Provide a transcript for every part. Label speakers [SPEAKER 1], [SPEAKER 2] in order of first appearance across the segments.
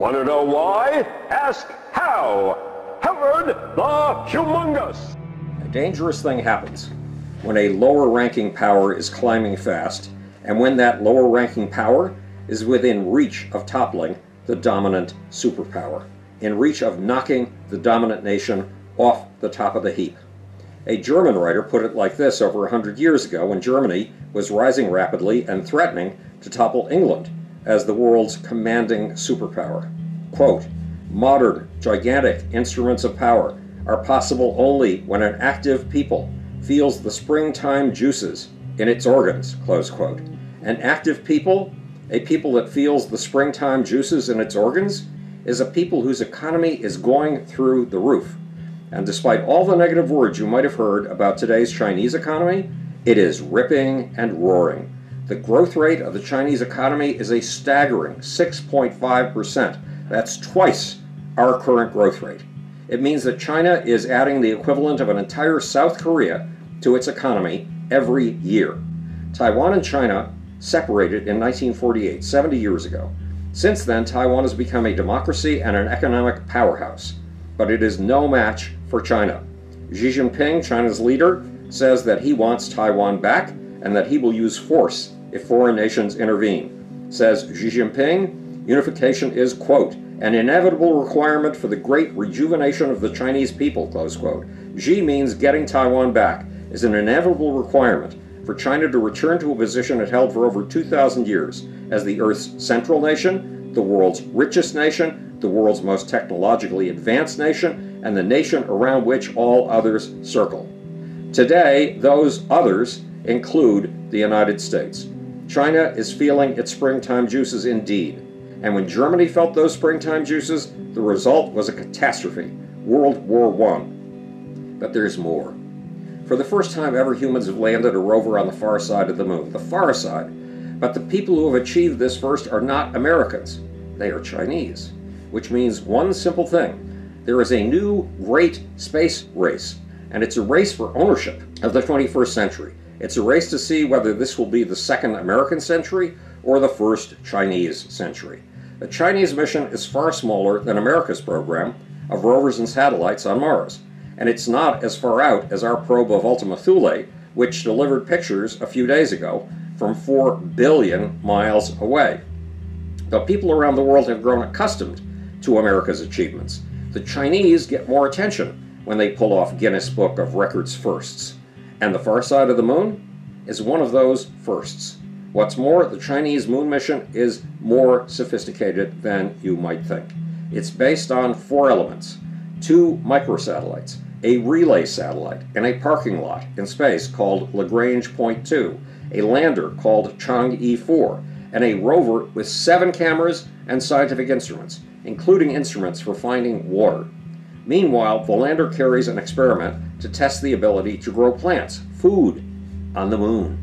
[SPEAKER 1] Want to know why? Ask how. Howard the Humongous.
[SPEAKER 2] A dangerous thing happens when a lower-ranking power is climbing fast, and when that lower-ranking power is within reach of toppling the dominant superpower, in reach of knocking the dominant nation off the top of the heap. A German writer put it like this over 100 years ago when Germany was rising rapidly and threatening to topple England as the world's commanding superpower. Quote, "Modern, gigantic instruments of power are possible only when an active people feels the springtime juices in its organs," close quote. An active people, a people that feels the springtime juices in its organs, is a people whose economy is going through the roof. And despite all the negative words you might have heard about today's Chinese economy, it is ripping and roaring. The growth rate of the Chinese economy is a staggering 6.5%. That's twice our current growth rate. It means that China is adding the equivalent of an entire South Korea to its economy every year. Taiwan and China separated in 1948, 70 years ago. Since then, Taiwan has become a democracy and an economic powerhouse, but it is no match for China. Xi Jinping, China's leader, says that he wants Taiwan back and that he will use force if foreign nations intervene. Says Xi Jinping, unification is, quote, "an inevitable requirement for the great rejuvenation of the Chinese people," close quote. Xi means getting Taiwan back is an inevitable requirement for China to return to a position it held for over 2,000 years as the Earth's central nation, the world's richest nation, the world's most technologically advanced nation, and the nation around which all others circle. Today, those others include the United States. China is feeling its springtime juices indeed. And when Germany felt those springtime juices, the result was a catastrophe, World War I. But there's more. For the first time ever, humans have landed a rover on the far side of the moon, the far side. But the people who have achieved this first are not Americans. They are Chinese, which means one simple thing. There is a new great space race, and it's a race for ownership of the 21st century. It's a race to see whether this will be the second American century or the first Chinese century. The Chinese mission is far smaller than America's program of rovers and satellites on Mars, and it's not as far out as our probe of Ultima Thule, which delivered pictures a few days ago from 4 billion miles away. Though people around the world have grown accustomed to America's achievements, the Chinese get more attention when they pull off Guinness Book of Records firsts. And the far side of the moon is one of those firsts. What's more, the Chinese moon mission is more sophisticated than you might think. It's based on 4 elements: 2 microsatellites, a relay satellite, and a parking lot in space called Lagrange Point 2, a lander called Chang'e 4, and a rover with 7 cameras and scientific instruments, including instruments for finding water. Meanwhile, the lander carries an experiment to test the ability to grow plants, food, on the moon.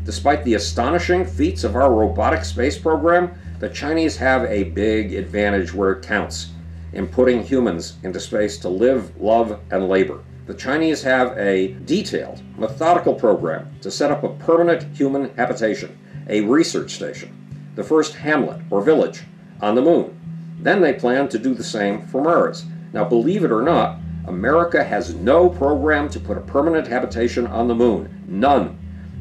[SPEAKER 2] Despite the astonishing feats of our robotic space program, the Chinese have a big advantage where it counts in putting humans into space to live, love, and labor. The Chinese have a detailed, methodical program to set up a permanent human habitation, a research station, the first hamlet or village on the moon. Then they plan to do the same for Mars. Now, believe it or not, America has no program to put a permanent habitation on the moon. None.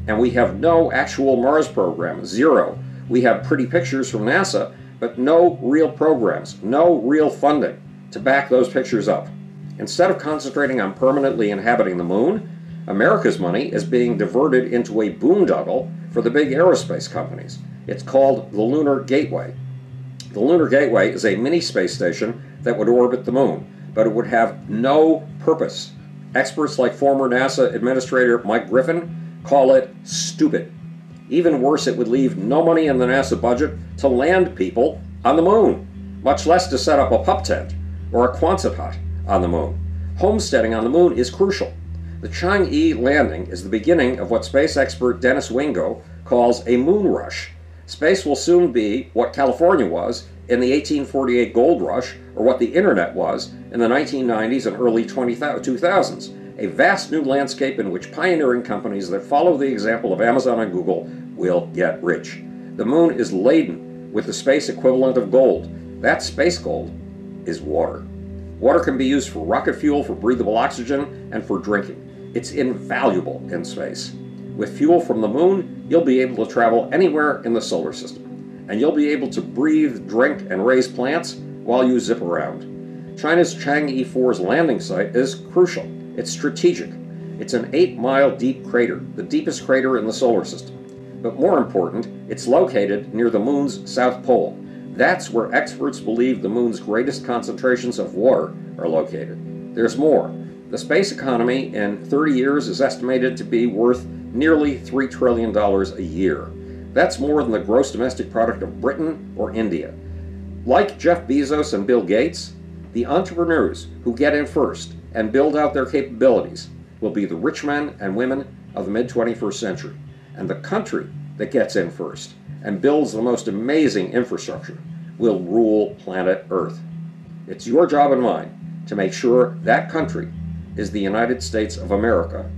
[SPEAKER 2] And we have no actual Mars program. Zero. We have pretty pictures from NASA, but no real programs, no real funding to back those pictures up. Instead of concentrating on permanently inhabiting the moon, America's money is being diverted into a boondoggle for the big aerospace companies. It's called the Lunar Gateway. The Lunar Gateway is a mini space station that would orbit the moon, but it would have no purpose. Experts like former NASA Administrator Mike Griffin call it stupid. Even worse, it would leave no money in the NASA budget to land people on the moon, much less to set up a pup tent or a Quonset hut on the moon. Homesteading on the moon is crucial. The Chang'e landing is the beginning of what space expert Dennis Wingo calls a moon rush. Space will soon be what California was in the 1848 gold rush, or what the internet was in the 1990s and early 2000s. A vast new landscape in which pioneering companies that follow the example of Amazon and Google will get rich. The moon is laden with the space equivalent of gold, That space gold is water. Water can be used for rocket fuel, for breathable oxygen, and for drinking. It's invaluable in space. With fuel from the moon, you'll be able to travel anywhere in the solar system. And you'll be able to breathe, drink, and raise plants while you zip around. China's Chang'e 4's landing site is crucial. It's strategic. It's an 8-mile deep crater, the deepest crater in the solar system. But more important, it's located near the moon's south pole. That's where experts believe the moon's greatest concentrations of water are located. There's more. The space economy in 30 years is estimated to be worth nearly $3 trillion a year. That's more than the gross domestic product of Britain or India. Like Jeff Bezos and Bill Gates, the entrepreneurs who get in first and build out their capabilities will be the rich men and women of the mid-21st century. And the country that gets in first and builds the most amazing infrastructure will rule planet Earth. It's your job and mine to make sure that country is the United States of America,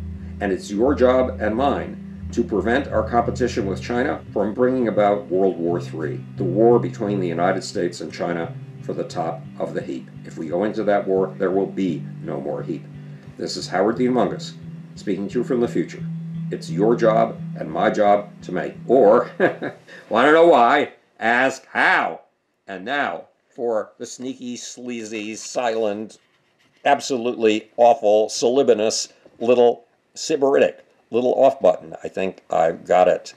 [SPEAKER 2] and it's your job and mine to prevent our competition with China from bringing about World War III, the war between the United States and China for the top of the heap. If we go into that war, there will be no more heap. This is Howard the Humongous, speaking to you from the future. It's your job and my job to make. Or, want to know why? Ask how. And now, for the sneaky, sleazy, silent, absolutely awful, solibinous, little sybaritic, little off button. I think I've got it.